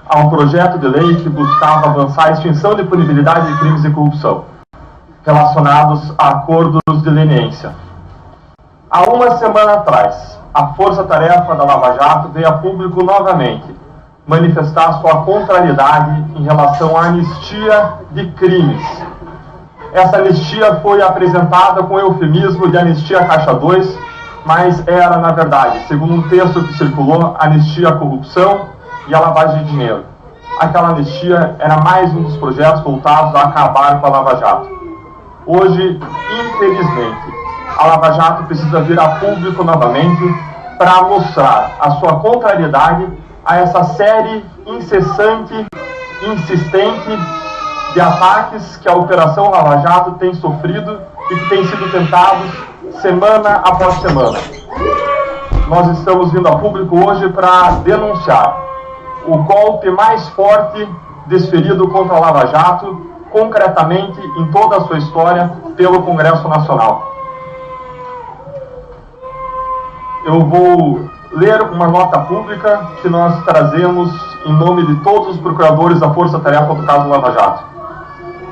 a um projeto de lei que buscava avançar a extinção de punibilidade de crimes de corrupção relacionados a acordos de leniência. Há uma semana atrás, a força-tarefa da Lava Jato veio a público novamente manifestar sua contrariedade em relação à anistia de crimes. Essa anistia foi apresentada com o eufemismo de anistia caixa 2, mas era, na verdade, segundo um texto que circulou, anistia à corrupção e à lavagem de dinheiro. Aquela anistia era mais um dos projetos voltados a acabar com a Lava Jato. Hoje, infelizmente, a Lava Jato precisa vir a público novamente para mostrar a sua contrariedade a essa série incessante, insistente de ataques que a Operação Lava Jato tem sofrido e que têm sido tentados semana após semana. Nós estamos vindo a público hoje para denunciar o golpe mais forte desferido contra a Lava Jato, concretamente em toda a sua história, pelo Congresso Nacional. Eu vou ler uma nota pública que nós trazemos em nome de todos os procuradores da Força-Tarefa do caso Lava Jato,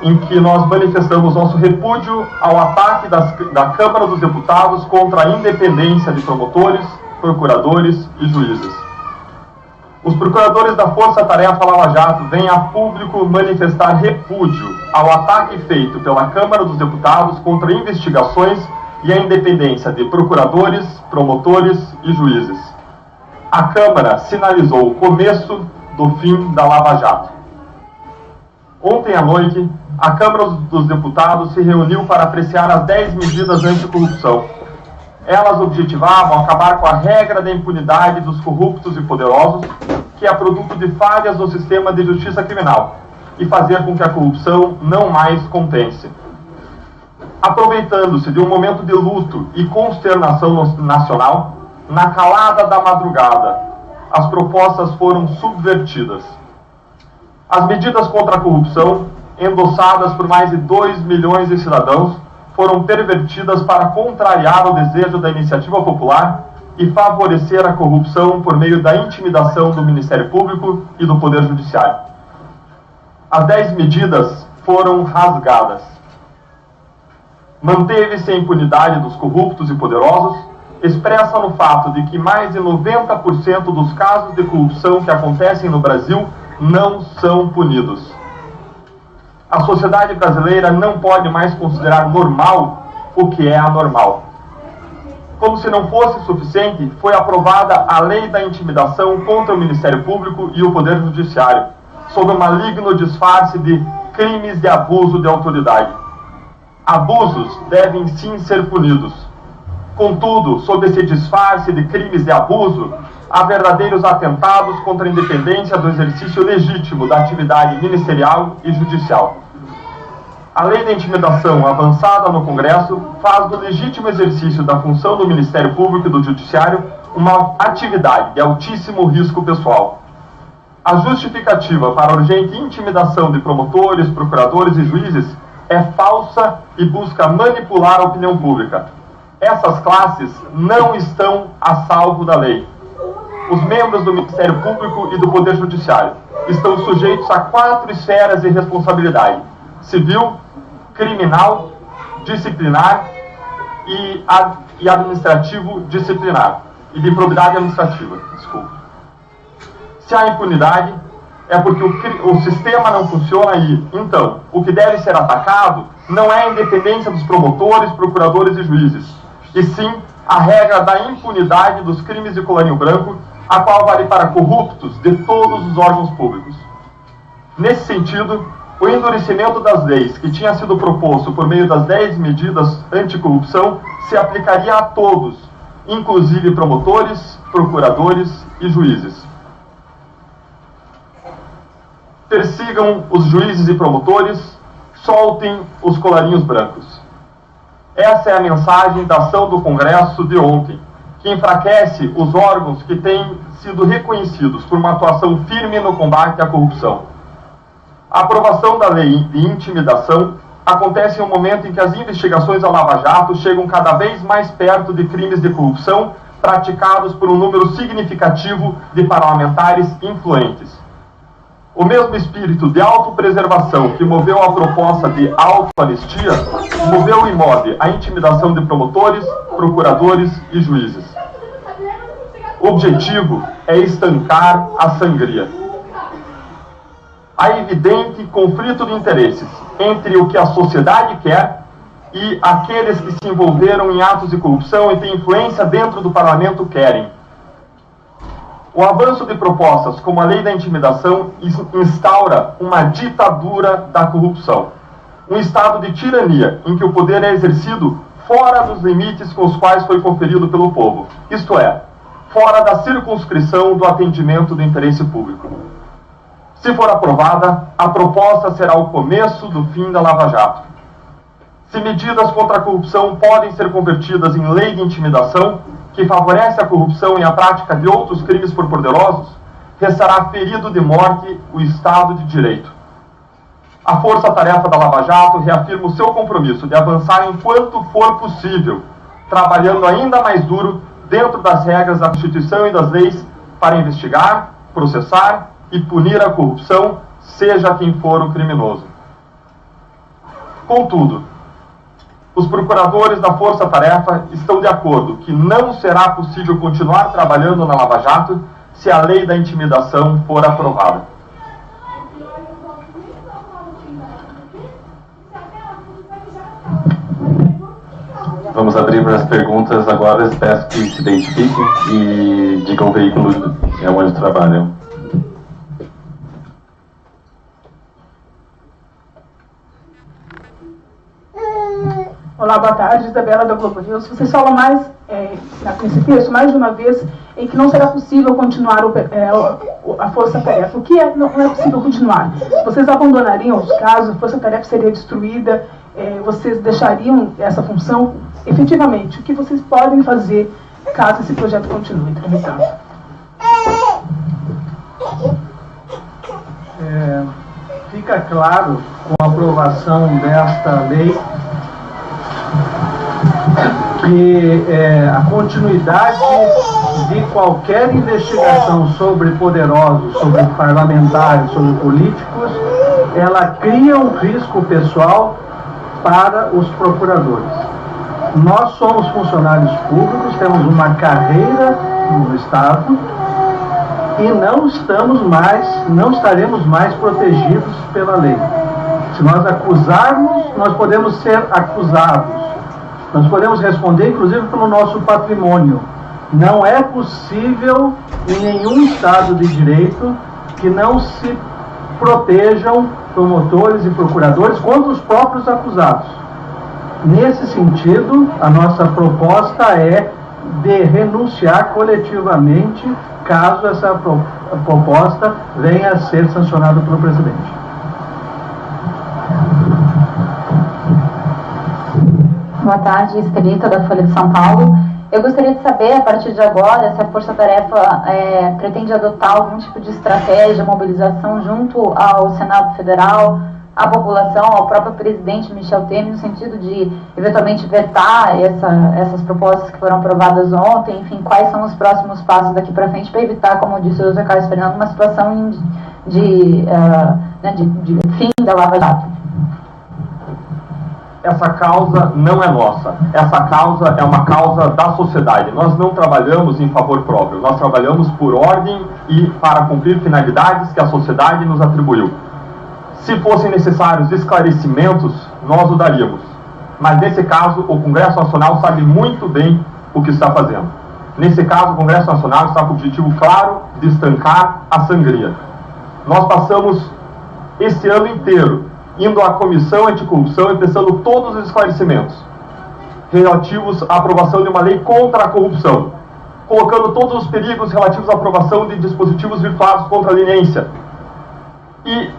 em que nós manifestamos nosso repúdio ao ataque da Câmara dos Deputados contra a independência de promotores, procuradores e juízes. Os procuradores da Força-Tarefa Lava Jato vêm a público manifestar repúdio ao ataque feito pela Câmara dos Deputados contra investigações e a independência de procuradores, promotores e juízes. A Câmara sinalizou o começo do fim da Lava Jato. Ontem à noite, a Câmara dos Deputados se reuniu para apreciar as 10 medidas anticorrupção. Elas objetivavam acabar com a regra da impunidade dos corruptos e poderosos, que é produto de falhas no sistema de justiça criminal, e fazer com que a corrupção não mais compense. Aproveitando-se de um momento de luto e consternação nacional, na calada da madrugada, as propostas foram subvertidas. As medidas contra a corrupção, endossadas por mais de 2 milhões de cidadãos, foram pervertidas para contrariar o desejo da iniciativa popular e favorecer a corrupção por meio da intimidação do Ministério Público e do Poder Judiciário. As 10 medidas foram rasgadas. Manteve-se a impunidade dos corruptos e poderosos, expressa no fato de que mais de 90% dos casos de corrupção que acontecem no Brasil não são punidos. A sociedade brasileira não pode mais considerar normal o que é anormal. Como se não fosse suficiente, foi aprovada a Lei da Intimidação contra o Ministério Público e o Poder Judiciário, sob o maligno disfarce de crimes de abuso de autoridade. Abusos devem sim ser punidos. Contudo, sob esse disfarce de crimes de abuso, há verdadeiros atentados contra a independência do exercício legítimo da atividade ministerial e judicial. A lei da intimidação avançada no Congresso faz do legítimo exercício da função do Ministério Público e do Judiciário uma atividade de altíssimo risco pessoal. A justificativa para a urgente intimidação de promotores, procuradores e juízes é falsa e busca manipular a opinião pública. Essas classes não estão a salvo da lei. Os membros do Ministério Público e do Poder Judiciário estão sujeitos a 4 esferas de responsabilidade: civil, criminal, disciplinar e administrativo disciplinar, e de probidade administrativa. Se há impunidade, é porque o sistema não funciona e, então, o que deve ser atacado não é a independência dos promotores, procuradores e juízes, e sim a regra da impunidade dos crimes de colarinho branco, a qual vale para corruptos de todos os órgãos públicos. Nesse sentido, o endurecimento das leis que tinha sido proposto por meio das 10 medidas anticorrupção se aplicaria a todos, inclusive promotores, procuradores e juízes. Persigam os juízes e promotores, soltem os colarinhos brancos. Essa é a mensagem da ação do Congresso de ontem, que enfraquece os órgãos que têm sido reconhecidos por uma atuação firme no combate à corrupção. A aprovação da lei de intimidação acontece em um momento em que as investigações à Lava Jato chegam cada vez mais perto de crimes de corrupção praticados por um número significativo de parlamentares influentes. O mesmo espírito de autopreservação que moveu a proposta de autoanistia, moveu e move a intimidação de promotores, procuradores e juízes. O objetivo é estancar a sangria. Há evidente conflito de interesses entre o que a sociedade quer e aqueles que se envolveram em atos de corrupção e têm influência dentro do parlamento querem. O avanço de propostas como a lei da intimidação instaura uma ditadura da corrupção, um estado de tirania em que o poder é exercido fora dos limites com os quais foi conferido pelo povo, isto é, fora da circunscrição do atendimento do interesse público. Se for aprovada, a proposta será o começo do fim da Lava Jato. Se medidas contra a corrupção podem ser convertidas em lei de intimidação, que favorece a corrupção e a prática de outros crimes por poderosos, restará ferido de morte o Estado de Direito. A força-tarefa da Lava Jato reafirma o seu compromisso de avançar enquanto for possível, trabalhando ainda mais duro dentro das regras da Constituição e das leis para investigar, processar e punir a corrupção, seja quem for o criminoso. Contudo, os procuradores da Força-Tarefa estão de acordo que não será possível continuar trabalhando na Lava Jato se a lei da intimidação for aprovada. Vamos abrir para as perguntas agora. Peço que se identifiquem e digam o veículo onde trabalham. Olá, boa tarde, Isabela da Globo News. Vocês falam nesse texto, mais de uma vez, em que não será possível continuar a força-tarefa. O que não é possível continuar? Vocês abandonariam os casos, a força-tarefa seria destruída, vocês deixariam essa função? Efetivamente, o que vocês podem fazer caso esse projeto continue tramitando? Fica claro, com a aprovação desta lei, que a continuidade de qualquer investigação sobre poderosos, sobre parlamentares, sobre políticos, ela cria um risco pessoal para os procuradores. Nós somos funcionários públicos, temos uma carreira no Estado e não estaremos mais protegidos pela lei. Se nós acusarmos, nós podemos ser acusados. Nós podemos responder, inclusive, pelo nosso patrimônio. Não é possível, em nenhum Estado de Direito, que não se protejam promotores e procuradores contra os próprios acusados. Nesse sentido, a nossa proposta é de renunciar coletivamente, caso essa proposta venha a ser sancionada pelo presidente. Boa tarde, Estelita, da Folha de São Paulo. Eu gostaria de saber, a partir de agora, se a Força Tarefa pretende adotar algum tipo de estratégia, mobilização junto ao Senado Federal, à população, ao próprio presidente Michel Temer, no sentido de, eventualmente, vetar essas propostas que foram aprovadas ontem, enfim, quais são os próximos passos daqui para frente para evitar, como disse o José Carlos Fernando, uma situação de fim da Lava Jato. Essa causa não é nossa. Essa causa é uma causa da sociedade. Nós não trabalhamos em favor próprio. Nós trabalhamos por ordem e para cumprir finalidades que a sociedade nos atribuiu. Se fossem necessários esclarecimentos, nós o daríamos. Mas nesse caso, o Congresso Nacional sabe muito bem o que está fazendo. Nesse caso, o Congresso Nacional está com o objetivo claro de estancar a sangria. Nós passamos esse ano inteiro indo à Comissão Anticorrupção e prestando todos os esclarecimentos relativos à aprovação de uma lei contra a corrupção, colocando todos os perigos relativos à aprovação de dispositivos virtuados contra a leniência. E,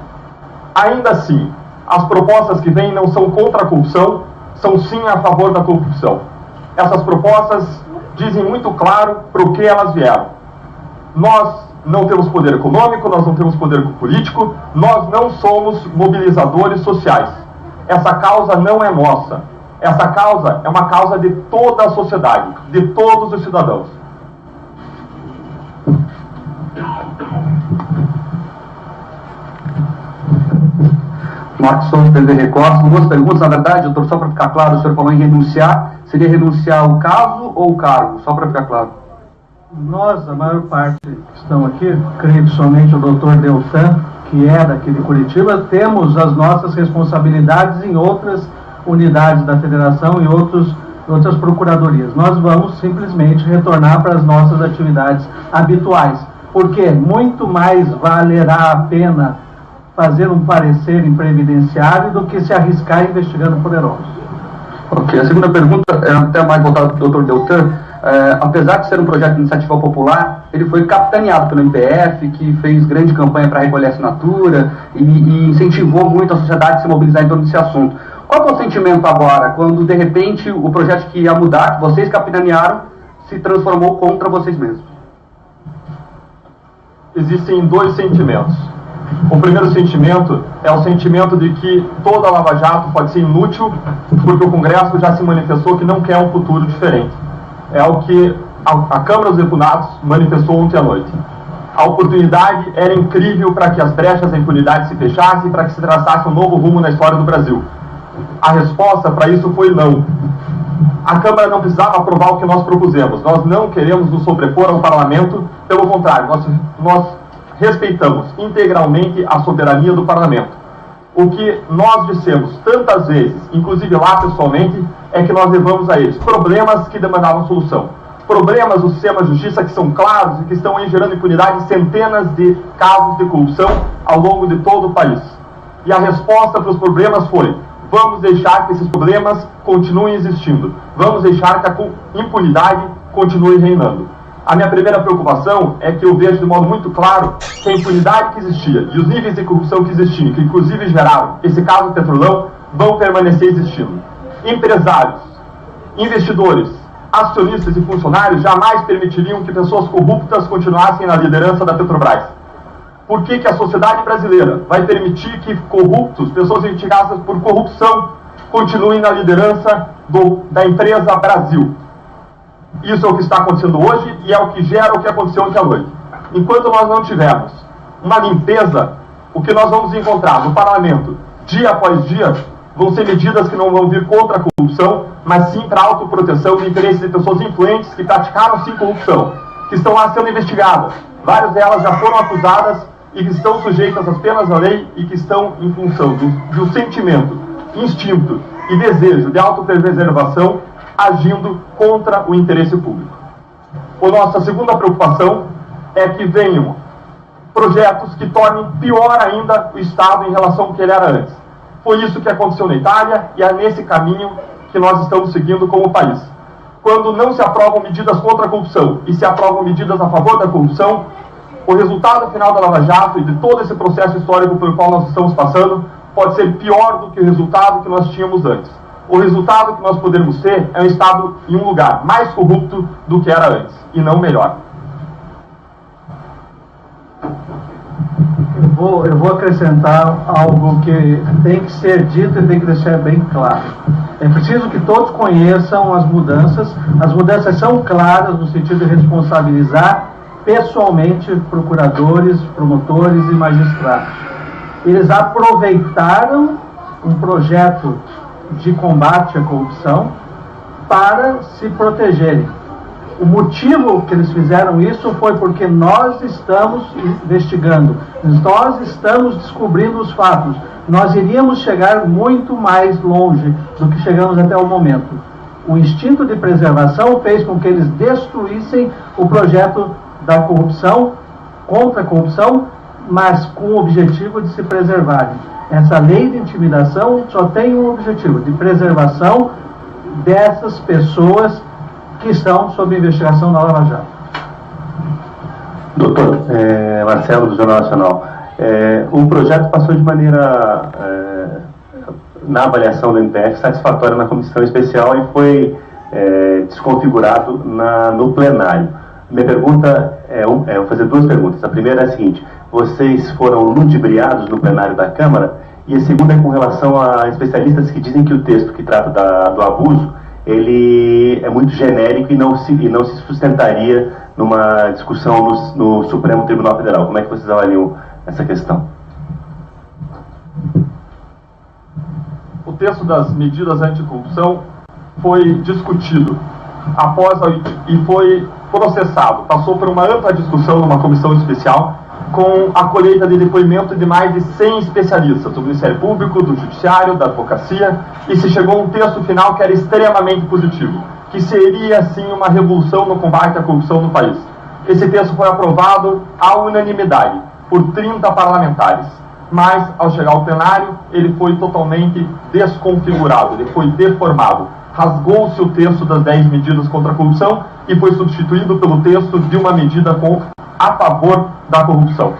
ainda assim, as propostas que vêm não são contra a corrupção, são sim a favor da corrupção. Essas propostas dizem muito claro para o que elas vieram. Nós não temos poder econômico, nós não temos poder político, nós não somos mobilizadores sociais. Essa causa não é nossa. Essa causa é uma causa de toda a sociedade, de todos os cidadãos. Marcos Souza, TV Record. São duas perguntas, na verdade, doutor, só para ficar claro, o senhor falou em renunciar. Seria renunciar o caso ou o cargo? Só para ficar claro. Nós, a maior parte que estão aqui, creio que somente o doutor Deltan, que é daqui de Curitiba, temos as nossas responsabilidades em outras unidades da federação e outras procuradorias. Nós vamos simplesmente retornar para as nossas atividades habituais, porque muito mais valerá a pena fazer um parecer em previdenciário do que se arriscar investigando poderosos. Ok, a segunda pergunta é até mais voltada para o doutor Deltan. Apesar de ser um projeto de iniciativa popular, ele foi capitaneado pelo MPF, que fez grande campanha para recolher assinatura e incentivou muito a sociedade a se mobilizar em torno desse assunto. Qual é o sentimento agora, quando de repente o projeto que ia mudar, que vocês capitanearam, se transformou contra vocês mesmos? Existem dois sentimentos. O primeiro sentimento é o sentimento de que toda a Lava Jato pode ser inútil, porque o Congresso já se manifestou que não quer um futuro diferente. É o que a Câmara dos Deputados manifestou ontem à noite. A oportunidade era incrível para que as brechas da impunidade se fechassem e para que se traçasse um novo rumo na história do Brasil. A resposta para isso foi não. A Câmara não precisava aprovar o que nós propusemos. Nós não queremos nos sobrepor ao Parlamento, pelo contrário, nós respeitamos integralmente a soberania do Parlamento. O que nós dissemos tantas vezes, inclusive lá pessoalmente, é que nós levamos a eles problemas que demandavam solução. Problemas do sistema de justiça que são claros e que estão aí gerando impunidade em centenas de casos de corrupção ao longo de todo o país. E a resposta para os problemas foi: vamos deixar que esses problemas continuem existindo. Vamos deixar que a impunidade continue reinando. A minha primeira preocupação é que eu vejo de modo muito claro que a impunidade que existia e os níveis de corrupção que existiam, que inclusive geraram esse caso do Petrolão, vão permanecer existindo. Empresários, investidores, acionistas e funcionários jamais permitiriam que pessoas corruptas continuassem na liderança da Petrobras. Por que a sociedade brasileira vai permitir que corruptos, pessoas investigadas por corrupção, continuem na liderança da empresa Brasil? Isso é o que está acontecendo hoje e é o que gera o que aconteceu ontem à noite. Enquanto nós não tivermos uma limpeza, o que nós vamos encontrar no Parlamento, dia após dia, vão ser medidas que não vão vir contra a corrupção, mas sim para a autoproteção de interesses de pessoas influentes que praticaram sim corrupção, que estão lá sendo investigadas. Várias delas já foram acusadas e que estão sujeitas às penas da lei e que estão em função do sentimento, instinto e desejo de autopreservação, agindo contra o interesse público. A nossa segunda preocupação é que venham projetos que tornem pior ainda o Estado em relação ao que ele era antes. Foi isso que aconteceu na Itália e é nesse caminho que nós estamos seguindo como país. Quando não se aprovam medidas contra a corrupção e se aprovam medidas a favor da corrupção, o resultado final da Lava Jato e de todo esse processo histórico pelo qual nós estamos passando pode ser pior do que o resultado que nós tínhamos antes. O resultado que nós podemos ter é um Estado em um lugar mais corrupto do que era antes, e não melhor. Eu vou acrescentar algo que tem que ser dito e tem que deixar bem claro. É preciso que todos conheçam as mudanças. As mudanças são claras no sentido de responsabilizar pessoalmente procuradores, promotores e magistrados. Eles aproveitaram um projeto de combate à corrupção para se protegerem. O motivo que eles fizeram isso foi porque nós estamos investigando, nós estamos descobrindo os fatos. Nós iríamos chegar muito mais longe do que chegamos até o momento. O instinto de preservação fez com que eles destruíssem o projeto da corrupção, contra a corrupção, mas com o objetivo de se preservarem. Essa lei de intimidação só tem um objetivo, de preservação dessas pessoas que estão sob investigação na Lava Jato. Doutor, Marcelo, do Jornal Nacional. O projeto passou de maneira, na avaliação do MPF, satisfatória na comissão especial e foi desconfigurado no plenário. Minha pergunta eu vou fazer duas perguntas. A primeira é a seguinte: vocês foram ludibriados no plenário da Câmara? E a segunda é com relação a especialistas que dizem que o texto que trata do abuso, ele é muito genérico e não se sustentaria numa discussão no Supremo Tribunal Federal. Como é que vocês avaliam essa questão? texto das medidas anticorrupção foi discutido e foi processado. Passou por uma ampla discussão numa comissão especial, com a colheita de depoimento de mais de 100 especialistas do Ministério Público, do Judiciário, da Advocacia, e se chegou a um texto final que era extremamente positivo, que seria, sim, uma revolução no combate à corrupção no país. Esse texto foi aprovado à unanimidade por 30 parlamentares, mas, ao chegar ao plenário, ele foi totalmente desconfigurado, ele foi deformado. Rasgou-se o texto das 10 medidas contra a corrupção e foi substituído pelo texto de uma medida a favor da corrupção.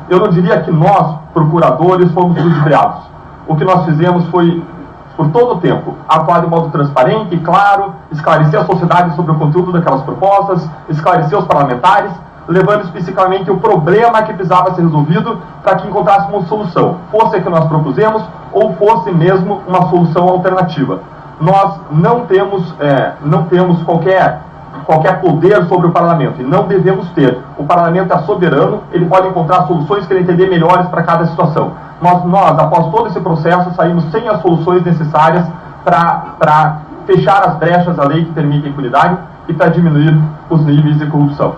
Eu não diria que nós, procuradores, fomos ludibriados. O que nós fizemos foi, por todo o tempo, atuar de modo transparente e claro, esclarecer a sociedade sobre o conteúdo daquelas propostas, esclarecer os parlamentares, levando especificamente o problema que precisava ser resolvido para que encontrássemos solução, fosse a que nós propusemos ou fosse mesmo uma solução alternativa. Nós não temos qualquer poder sobre o parlamento, e não devemos ter. O parlamento é soberano, ele pode encontrar soluções que ele entender melhores para cada situação. Nós, após todo esse processo, saímos sem as soluções necessárias para fechar as brechas da lei que permite a impunidade e para diminuir os níveis de corrupção.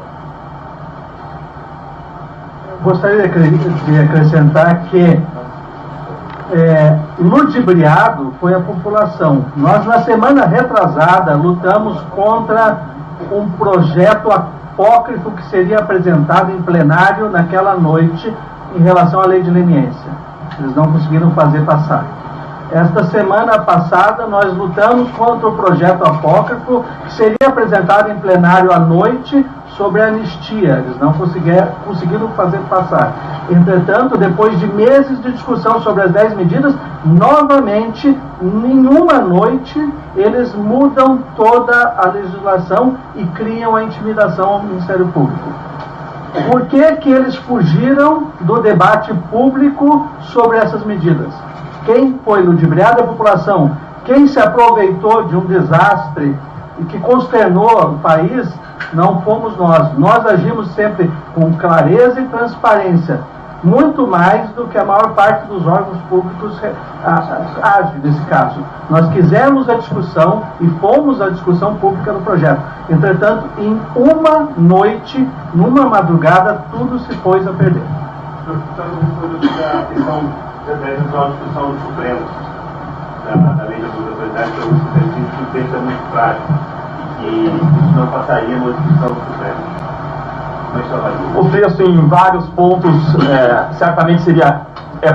Gostaria de acrescentar que ludibriado foi a população. Nós, na semana retrasada, lutamos contra um projeto apócrifo que seria apresentado em plenário naquela noite em relação à lei de leniência. Eles não conseguiram fazer passar. Esta semana passada, nós lutamos contra o projeto apócrifo que seria apresentado em plenário à noite sobre a anistia. Eles não conseguiram fazer passar. Entretanto, depois de meses de discussão sobre as 10 medidas, novamente, em uma noite, eles mudam toda a legislação e criam a intimidação ao Ministério Público. Por que eles fugiram do debate público sobre essas medidas? Quem foi ludibriado? A população. Quem se aproveitou de um desastre e que consternou o país não fomos nós. Nós agimos sempre com clareza e transparência, muito mais do que a maior parte dos órgãos públicos age nesse caso. Nós quisemos a discussão e fomos à discussão pública do projeto. Entretanto, em uma noite, numa madrugada, tudo se pôs a perder. A questão da discussão do Supremo, da lei de autoridade, que o texto é muito frágil e isso não passaria na discussão do Supremo. O texto, em vários pontos, certamente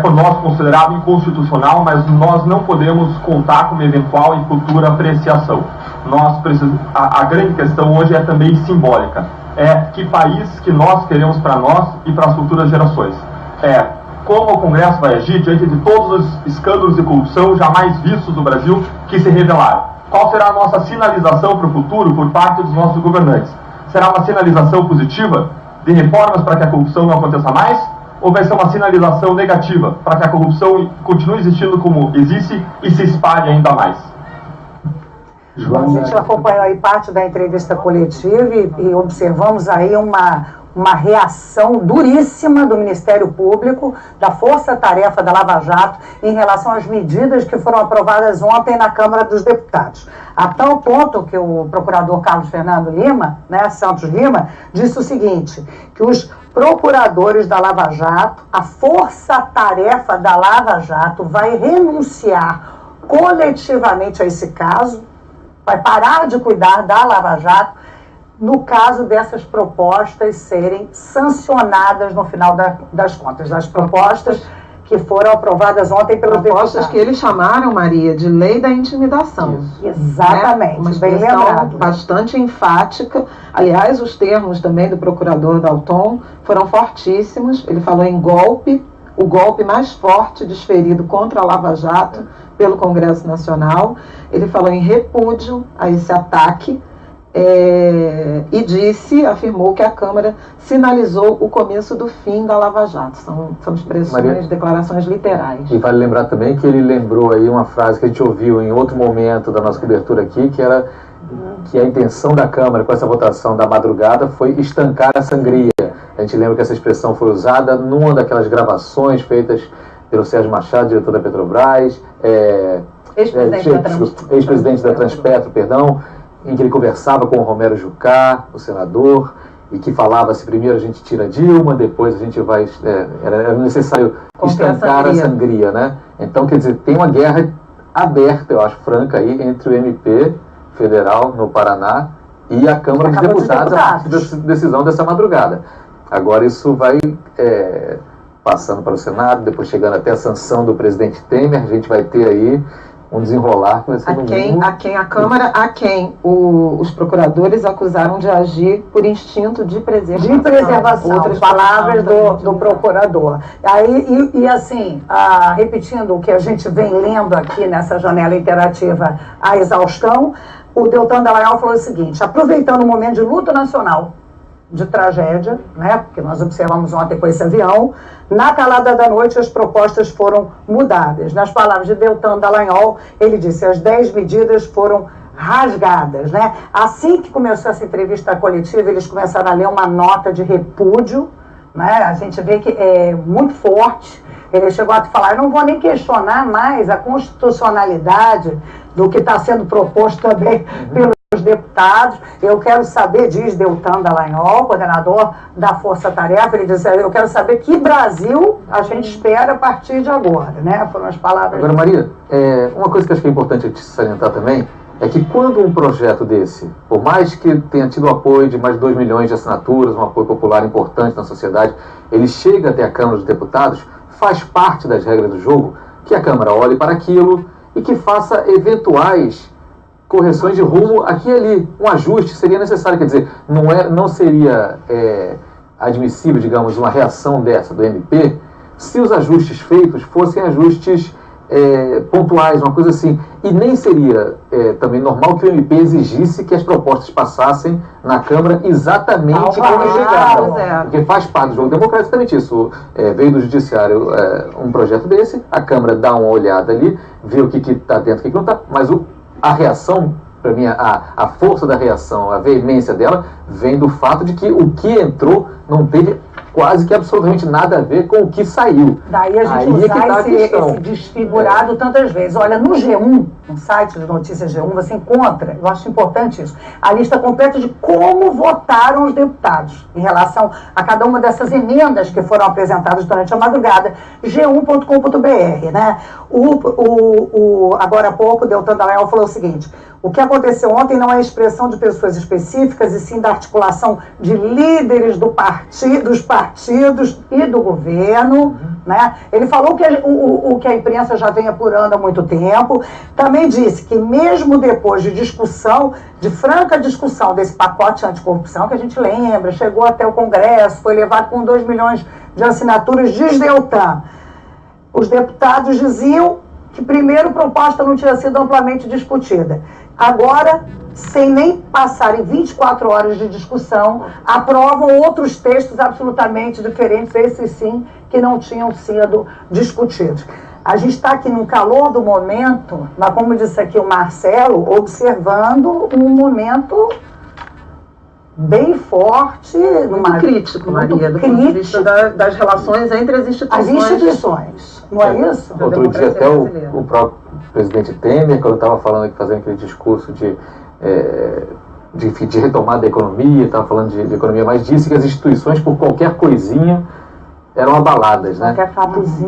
por nós considerado inconstitucional, mas nós não podemos contar com uma eventual e futura apreciação. A grande questão hoje é também simbólica. Que país que nós queremos para nós e para as futuras gerações. Como o Congresso vai agir diante de todos os escândalos de corrupção jamais vistos no Brasil que se revelaram. Qual será a nossa sinalização para o futuro por parte dos nossos governantes? Será uma sinalização positiva de reformas para que a corrupção não aconteça mais? Ou vai ser uma sinalização negativa para que a corrupção continue existindo como existe e se espalhe ainda mais? A gente acompanhou aí parte da entrevista coletiva e observamos aí uma reação duríssima do Ministério Público, da Força Tarefa da Lava Jato, em relação às medidas que foram aprovadas ontem na Câmara dos Deputados. A tal ponto que o procurador Carlos Fernando Lima, Santos Lima, disse o seguinte, que os procuradores da Lava Jato, a Força Tarefa da Lava Jato vai renunciar coletivamente a esse caso, vai parar de cuidar da Lava Jato, no caso dessas propostas serem sancionadas no final das contas. Das propostas que foram aprovadas ontem pelos deputados. Propostas que eles chamaram, Maria, de lei da intimidação. Isso. Exatamente, Uma bem lembrado. Bastante enfática. Aliás, os termos também do procurador Dalton foram fortíssimos. Ele falou em golpe, o golpe mais forte desferido contra a Lava Jato pelo Congresso Nacional. Ele falou em repúdio a esse ataque. E afirmou que a Câmara sinalizou o começo do fim da Lava Jato. São expressões, Maria, declarações literais. E vale lembrar também que ele lembrou aí uma frase que a gente ouviu em outro momento da nossa cobertura aqui, que era que a intenção da Câmara com essa votação da madrugada foi estancar a sangria. A gente lembra que essa expressão foi usada numa daquelas gravações feitas pelo Sérgio Machado, diretor da Petrobras, ex-presidente da Transpetro, perdão, em que ele conversava com o Romero Jucá, o senador, e que falava se primeiro a gente tira Dilma, depois a gente vai... era necessário estancar a sangria, né? Então, quer dizer, tem uma guerra aberta, eu acho, franca aí, entre o MP federal no Paraná e a Câmara dos Deputados, a partir da decisão dessa madrugada. Agora isso vai passando para o Senado, depois chegando até a sanção do presidente Temer, a gente vai ter aí um desenrolar que vai ser a quem a Câmara, os procuradores acusaram de agir por instinto de preservação. De preservação, outras palavras do procurador. Aí, e assim, repetindo o que a gente vem lendo aqui nessa janela interativa, a exaustão, o Deltan Dallagnol falou o seguinte: aproveitando o momento de luta nacional, de tragédia, né, porque nós observamos ontem com esse avião, na calada da noite as propostas foram mudadas. Nas palavras de Deltan Dallagnol, ele disse: as 10 medidas foram rasgadas, né? Assim que começou essa entrevista coletiva, eles começaram a ler uma nota de repúdio, né? A gente vê que é muito forte. Ele chegou a falar: eu não vou nem questionar mais a constitucionalidade do que está sendo proposto também pelos deputados. Eu quero saber, diz Deltan Dallagnol, coordenador da Força Tarefa, ele diz: eu quero saber que Brasil a gente espera a partir de agora, né? Foram as palavras. Agora, Maria, uma coisa que acho que é importante a gente salientar também é que quando um projeto desse, por mais que tenha tido o apoio de mais de 2 milhões de assinaturas, um apoio popular importante na sociedade, ele chega até a Câmara dos Deputados, faz parte das regras do jogo que a Câmara olhe para aquilo e que faça eventuais correções de rumo aqui e ali. Um ajuste seria necessário, quer dizer, não seria admissível, digamos, uma reação dessa do MP se os ajustes feitos fossem ajustes pontuais, uma coisa assim. E nem seria também normal que o MP exigisse que as propostas passassem na Câmara exatamente como chegaram. Porque faz parte do jogo democrático exatamente isso. Veio do Judiciário um projeto desse, a Câmara dá uma olhada ali, vê o que está dentro e o que não está, mas a reação, para mim, a força da reação, a veemência dela, vem do fato de que o que entrou não teve quase que absolutamente nada a ver com o que saiu. Daí a gente usar esse desfigurado tantas vezes. Olha, no G1, no site de notícias G1, você encontra, eu acho importante isso, a lista completa de como votaram os deputados em relação a cada uma dessas emendas que foram apresentadas durante a madrugada. G1.com.br, né? Agora há pouco, o Deltan Dallagnol falou o seguinte: o que aconteceu ontem não é expressão de pessoas específicas, e sim da articulação de líderes dos partidos e do governo, né? Ele falou que o que a imprensa já vem apurando há muito tempo. Também disse que mesmo depois de discussão, de franca discussão desse pacote anticorrupção, que a gente lembra, chegou até o Congresso, foi levado com 2 milhões de assinaturas, diz Deltan, os deputados diziam que primeiro a proposta não tinha sido amplamente discutida. Agora, sem nem passarem 24 horas de discussão, aprovam outros textos absolutamente diferentes, esses sim, que não tinham sido discutidos. A gente está aqui no calor do momento, mas como disse aqui o Marcelo, observando um momento bem forte, muito crítico, Maria, do ponto de vista das relações entre as instituições. As instituições, não é isso? Outro dia até o próprio presidente Temer, quando estava falando aqui, fazendo aquele discurso de retomada da economia, estava falando de economia, mas disse que as instituições, por qualquer coisinha, eram abaladas, né?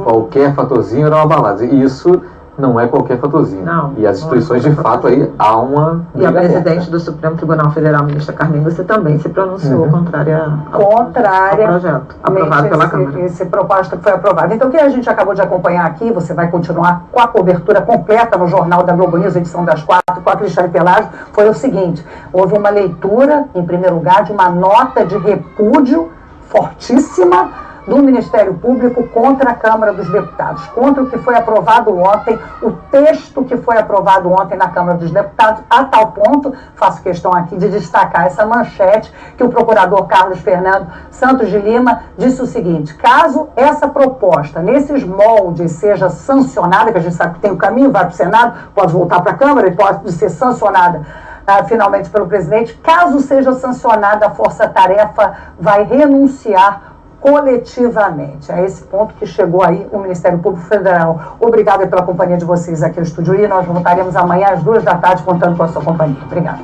Qualquer fatorzinho eram abaladas. E isso não é qualquer fatorzinho. Não, e as instituições, de fato, aí há uma... E a presidente do Supremo Tribunal Federal, ministra Carmen Lúcia, também se pronunciou contrária ao projeto aprovado pela Câmara. Esse proposta que foi aprovado. Então, o que a gente acabou de acompanhar aqui, você vai continuar com a cobertura completa no Jornal da Globo News, edição das 4, com a Cristiane Pelágio, foi o seguinte: houve uma leitura, em primeiro lugar, de uma nota de repúdio fortíssima do Ministério Público contra a Câmara dos Deputados, contra o que foi aprovado ontem, o texto que foi aprovado ontem na Câmara dos Deputados, a tal ponto, faço questão aqui de destacar essa manchete, que o procurador Carlos Fernando Santos de Lima disse o seguinte: caso essa proposta, nesses moldes, seja sancionada, que a gente sabe que tem o caminho, vai para o Senado, pode voltar para a Câmara e pode ser sancionada finalmente pelo presidente, caso seja sancionada, a Força Tarefa vai renunciar coletivamente. É esse ponto que chegou aí o Ministério Público Federal. Obrigada pela companhia de vocês aqui no Estúdio I. Nós voltaremos amanhã às 2 da tarde contando com a sua companhia. Obrigada.